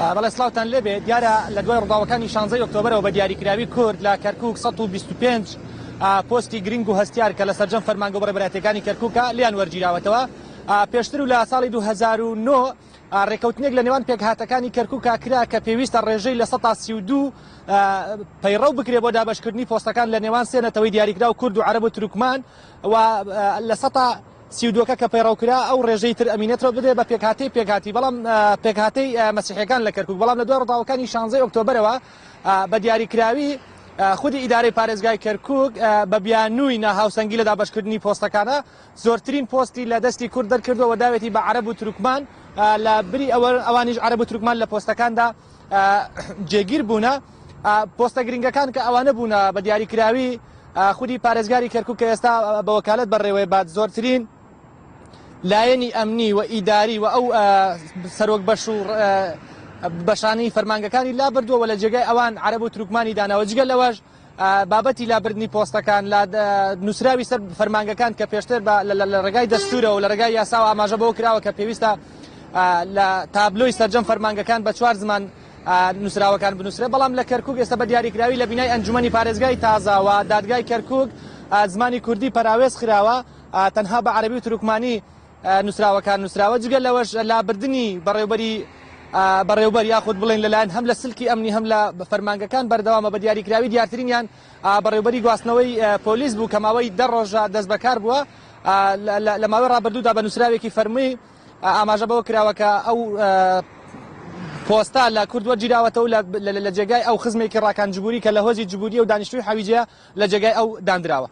بەڵێ سلااوان لێبێ دیارە لە دوای ڕووداوەکانی 16 ئۆکتۆبرەوە بە دیاریکراوی کورد لە کەرکووک 125 پۆستی گرنگ و هەستیار کە لە سەرجەم فەرمانگە بەڕێبەرایەتەکانی کەرکووکە لیان وەرگیراوەتەوە. پێشتر و لە ساڵی 2009 ڕێکەوتنێک لە نێوان پێکهاتەکانی کەرکووکە کرا کە پێویستە ڕێژەی لە 132 پەیڕەو بکرێ بۆ دابەشکردنی پۆستەکان لە نێوان سێنەتەوەی دیاریکرا و کورد و عەرەب و تورکمان و لە 132 کە پەیڕەوکرا ئەو ڕێژەی تر ئەمینێتەوە بدێ بە پێکهاتی بەڵام پێکهاتەی مەسیحیەکان لە کەرکووک بەڵام لە دوای ڕووداوەکانی 16 ئۆکتۆبرەوە بە دیاریکراوی خودی ئیدارەی پارێزگای کەرکووک بە بیانووی ناهاوسەنگی لە دابەشکردنی پۆستەکانە زۆرترین پۆستی لە دەستی کورد دەرکردووە داوێتی بە عەرەب و تورکمان لە بری ئەوانیش عەرەب و تورکمان لە پۆستەکاندا جێگیر بوونە. پۆستە گرنگەکان کە ئەوانە بوونە بە دیاریکراوی خودی پارێزگاری کەرکووک کە ئێستا بە وەکالەت بەڕێوەی بات زۆرترین لایەنی ئەمنی و ئیداری و ئەو سەرۆک بەش و بەشانی فەرمانگەکانی لا بردووە لە جێگای ئەوان عەرەب و تورکمانی داناوە. جگەل لەوەش بابەتی لابردنی پۆستەکان لە نووسراوی سەر فەرمانگەکان کە پێشتر لە ڕێگای دەستورە و لە ڕێگای یاساوە ئاماژە بەوە کراوە کە پێویستە لە تابلۆی سەرجەم فەرمانگەکان بە 4 زمان نووسراوەکان بنووسرێ. بەڵام لە کەرکووک ئێستا بە دیاریکراوی لە بینای ئەنجومەنی پارێزگای تازاوە دادگای کەرکووک زمانی کوردی پەراوێز خراوە تەنها بە عەرەبی و تورکمانی نووسراوەکان نووسراوە. جگەل لەوەش لابردنی بەڕێوبەر یاخود بڵێن لەلایەن هەم لە سلکی ئەمنی هەم لە فەرمانگەکان بەردەوامە بە دیاریکراوی دیارترینیان بەڕێوبەری گواستنەوەی پۆلیس بوو کە ماوەی 10 ڕۆژە دەست بەکار بووە. لە ماوەی ڕابردوودا بە نووسراوێکی فەرمی ئاماژە بەوە کراوە کە ئەو پۆستا لە کورد وەرگیراوەتەوە لە جێگای ئەو خزمێکی ڕاکان جبووری کە لە هۆزی جبووری و دانیشتووی حەویجەیە لە جێگای ئەو دانراوە.